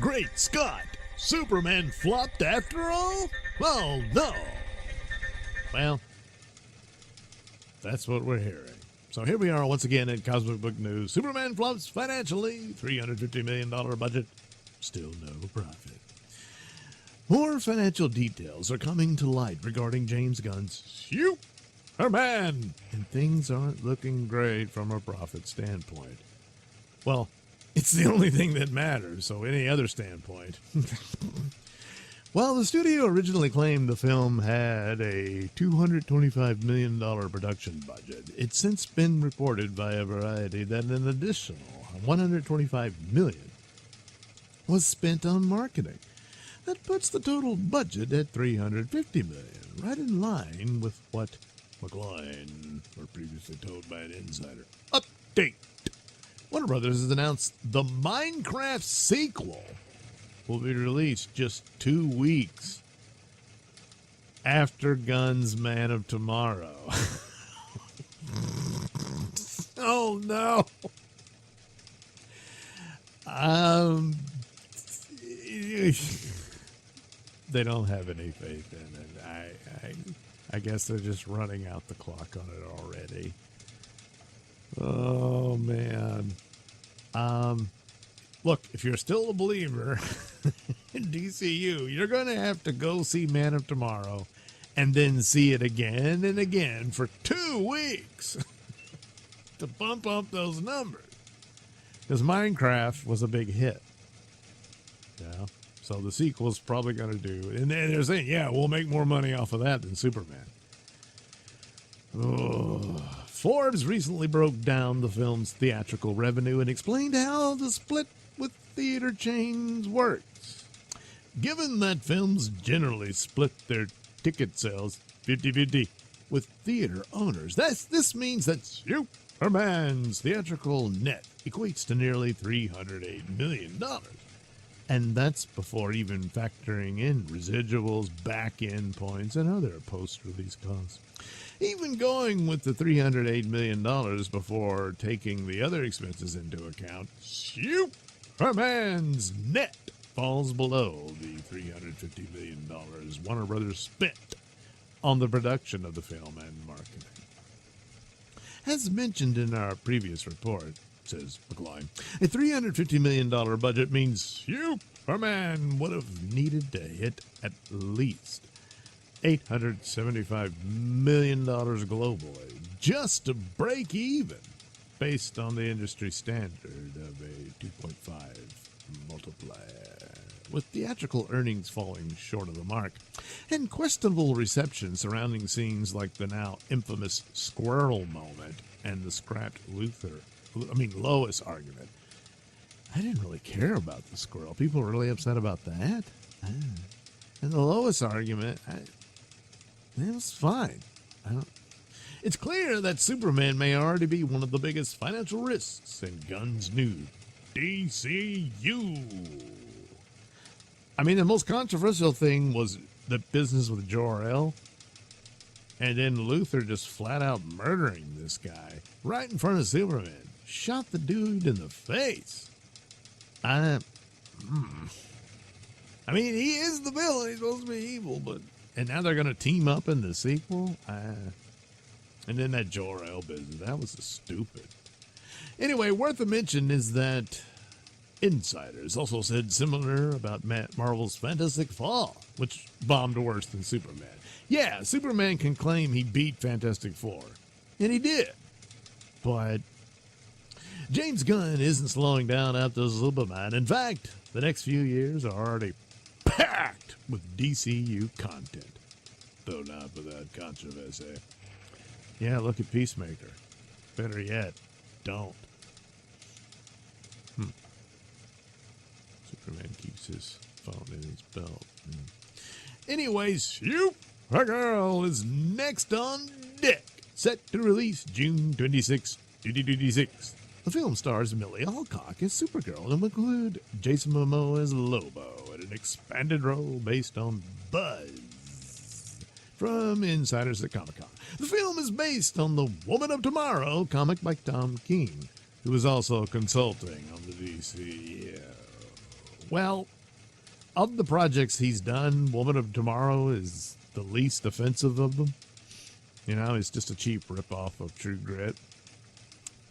Great Scott! Superman flopped after all? Oh no! Well, that's what we're hearing. So here we are once again in Cosmic Book News. Superman flops financially. $350 million budget. Still no profit. More financial details are coming to light regarding James Gunn's Superman. And things aren't looking great from a profit standpoint. Well, it's the only thing that matters, so any other standpoint. While the studio originally claimed the film had a $225 million production budget, it's since been reported by Variety that an additional $125 million was spent on marketing. That puts the total budget at $350 million, right in line with what McLean were previously told by an insider. Update! Warner Brothers has announced the Minecraft sequel will be released just 2 weeks after Gunn's Man of Tomorrow. Oh no! They don't have any faith in it. I guess they're just running out the clock on it already. Oh man. Look, if you're still a believer in DCU, you're going to have to go see Man of Tomorrow and then see it again and again for 2 weeks to bump up those numbers. Because Minecraft was a big hit. Yeah. So the sequel's probably going to do. And they're saying, yeah, we'll make more money off of that than Superman. Oh. Forbes recently broke down the film's theatrical revenue and explained how the split with theater chains works. Given that films generally split their ticket sales 50-50 with theater owners, this means that Superman's theatrical net equates to nearly $308 million. And that's before even factoring in residuals, back-end points, and other post-release costs. Even going with the $308 million before taking the other expenses into account, Superman's net falls below the $350 million Warner Brothers spent on the production of the film and marketing. As mentioned in our previous report, says McLean, a $350 million budget means Superman would have needed to hit at least $875 million globally just to break even, based on the industry standard of a 2.5 multiplier, with theatrical earnings falling short of the mark, and questionable reception surrounding scenes like the now infamous squirrel moment and the scrapped Lois argument. I didn't really care about the squirrel. People were really upset about that. And the Lois argument, it was fine. It's clear that Superman may already be one of the biggest financial risks in Gunn's new DCU. I mean, the most controversial thing was the business with Jor-El, and then Luthor just flat out murdering this guy right in front of Superman. Shot the dude in the face. I mean, he is the villain. He's supposed to be evil, and now they're going to team up in the sequel? And then that Jor-El business, that was stupid. Anyway, worth a mention is that insiders also said similar about Marvel's Fantastic Four, which bombed worse than Superman. Yeah, Superman can claim he beat Fantastic Four, and he did. But James Gunn isn't slowing down after Superman. In fact, the next few years are already packed with DCU content, though not without controversy. Yeah, look at Peacemaker. Better yet, don't. Superman keeps his phone in his belt. Anyways, Supergirl is next on deck, set to release June 26, 2026. The film stars Millie Alcock as Supergirl and will include Jason Momoa as Lobo in an expanded role based on Buzz from insiders at Comic-Con. The film is based on the Woman of Tomorrow comic by Tom King, who is also consulting on the DCU. Well, of the projects he's done, Woman of Tomorrow is the least offensive of them. You know, it's just a cheap ripoff of True Grit.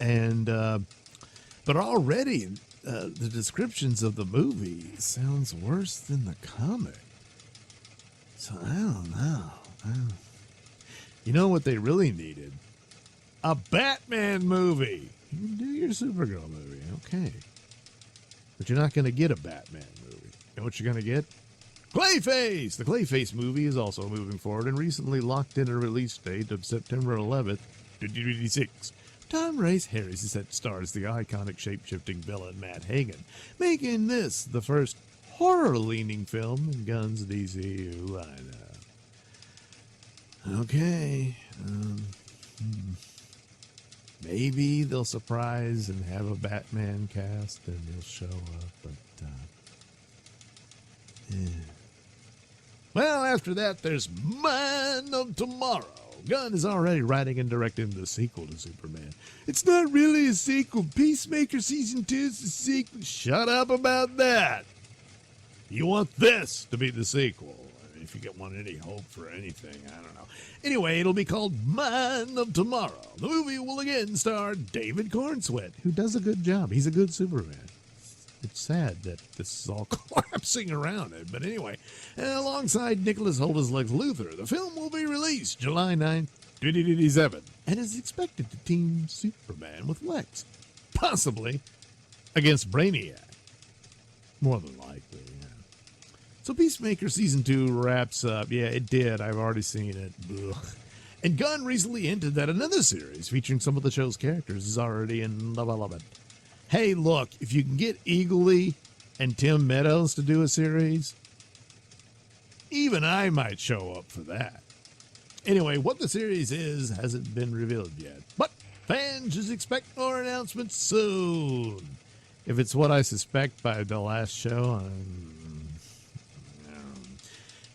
And, but already the descriptions of the movie sounds worse than the comic. So I don't know. You know what they really needed? A Batman movie. You can do your Supergirl movie, okay. But you're not going to get a Batman movie. You know what you're going to get? Clayface! The Clayface movie is also moving forward and recently locked in a release date of September 11th, 2026. Tom Ray's Harris is set to star as the iconic shape-shifting villain Matt Hagen, making this the first horror-leaning film in Gunn's DCU lineup. Okay. Maybe they'll surprise and have a Batman cast and he'll show up, but yeah. Well, after that, there's Man of Tomorrow. Gunn is already writing and directing the sequel to Superman. It's not really a sequel. Peacemaker Season 2 is the sequel. Shut up about that. You want this to be the sequel. If you want any hope for anything, I don't know. Anyway, it'll be called Man of Tomorrow. The movie will again star David Cornsweet, who does a good job. He's a good Superman. It's sad that this is all collapsing around it. But anyway, alongside Nicholas Holt's Lex Luthor, the film will be released July 9th, 2027, and is expected to team Superman with Lex, possibly against Brainiac. More than likely, yeah. So Peacemaker Season 2 wraps up. Yeah, it did. I've already seen it. Ugh. And Gunn recently hinted that another series featuring some of the show's characters is already in development. Hey, look, if you can get Eagle Lee and Tim Meadows to do a series, even I might show up for that. Anyway, what the series is hasn't been revealed yet, but fans should expect more announcements soon. If it's what I suspect by the last show,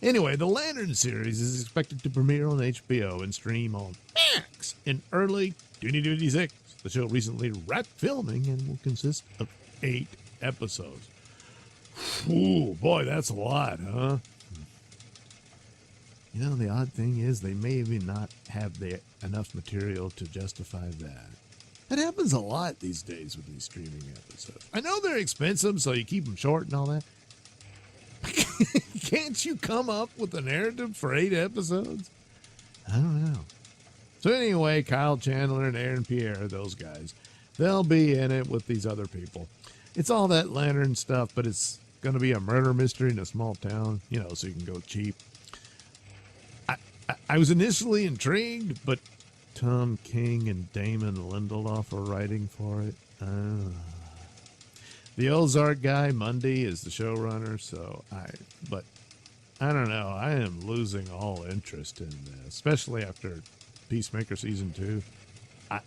Anyway, the Lantern series is expected to premiere on HBO and stream on Max in early 2026. The show recently wrapped filming and will consist of 8 episodes. Ooh, boy, that's a lot, huh? You know, the odd thing is they maybe not have enough material to justify that. That happens a lot these days with these streaming episodes. I know they're expensive, so you keep them short and all that. Can't you come up with a narrative for 8 episodes? I don't know. So anyway, Kyle Chandler and Aaron Pierre, those guys, they'll be in it with these other people. It's all that Lantern stuff, but it's going to be a murder mystery in a small town, you know, so you can go cheap. I was initially intrigued, but Tom King and Damon Lindelof are writing for it. The Ozark guy, Mundy, is the showrunner, but I don't know. I am losing all interest in this, especially after Peacemaker Season 2. I'm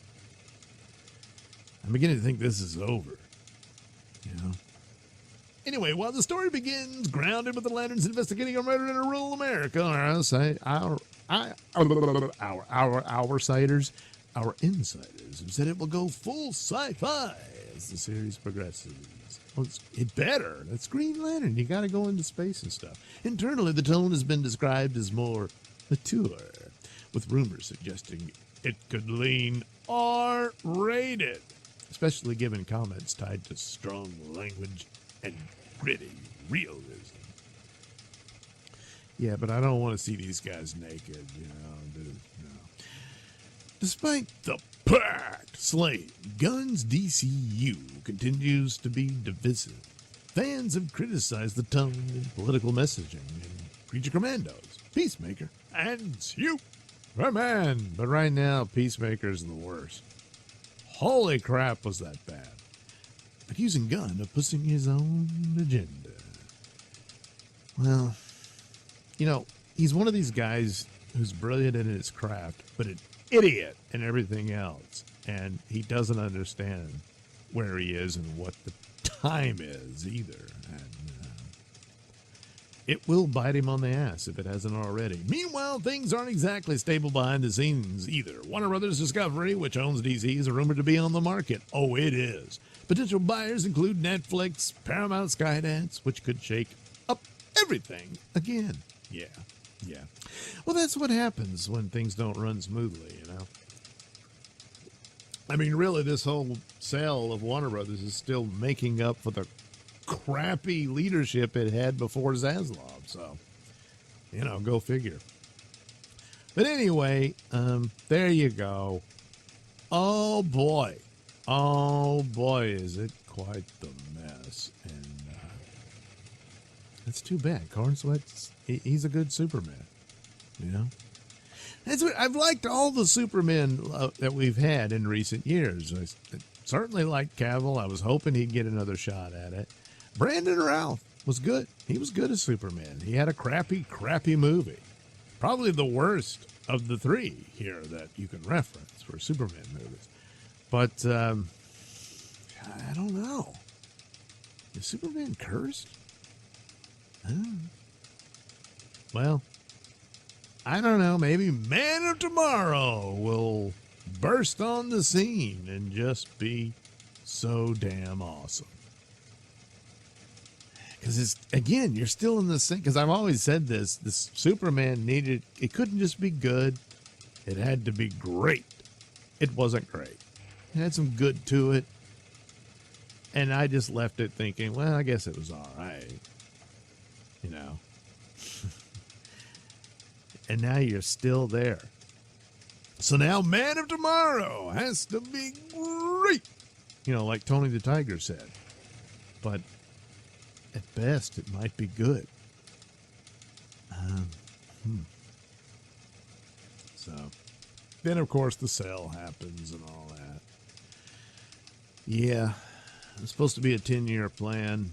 beginning to think this is over, you know. Anyway, while the story begins, grounded with the Lanterns investigating a murder in a rural America, our insiders have said it will go full sci-fi as the series progresses. Well, it better. That's Green Lantern. You got to go into space and stuff. Internally, the tone has been described as more mature, with rumors suggesting it could lean R-rated, especially given comments tied to strong language and gritty realism. Yeah, but I don't want to see these guys naked, you know. Despite the packed slate, Gunn's DCU continues to be divisive. Fans have criticized the tone and political messaging in Creature Commandos, Peacemaker, and Superman. But right now, Peacemaker's the worst. Holy crap, was that bad. Accusing Gunn of pushing his own agenda. Well, you know, he's one of these guys who's brilliant in his craft, but an idiot in everything else. And he doesn't understand where he is and what the time is either. And it will bite him on the ass if it hasn't already. Meanwhile, things aren't exactly stable behind the scenes either. Warner Brothers Discovery, which owns DC, is rumored to be on the market. Oh, it is. Potential buyers include Netflix, Paramount, Skydance, which could shake up everything again. Yeah. Well, that's what happens when things don't run smoothly, you know. I mean, really, this whole sale of Warner Brothers is still making up for the crappy leadership it had before Zaslav. So, you know, go figure. But anyway, there you go. Oh boy, is it quite the mess. And it's too bad. Corn Sweat's, he's a good Superman, you know. That's what I've liked, all the Supermen that we've had in recent years. I certainly liked Cavill. I was hoping he'd get another shot at it. Brandon Routh was good. He was good as Superman. He had a crappy movie. Probably the worst of the three here that you can reference for Superman movies. But I don't know. Is Superman cursed? Well, I don't know. Maybe Man of Tomorrow will burst on the scene and just be so damn awesome. Because it's, again, you're still in the same, because I've always said this Superman needed, it couldn't just be good, it had to be great. It wasn't great. It had some good to it, and I just left it thinking, well, I guess it was all right, you know. And now you're still there. So now Man of Tomorrow has to be great, you know, like Tony the Tiger said. But at best, it might be good. So, then of course the sale happens and all that. Yeah, it's supposed to be a 10-year plan.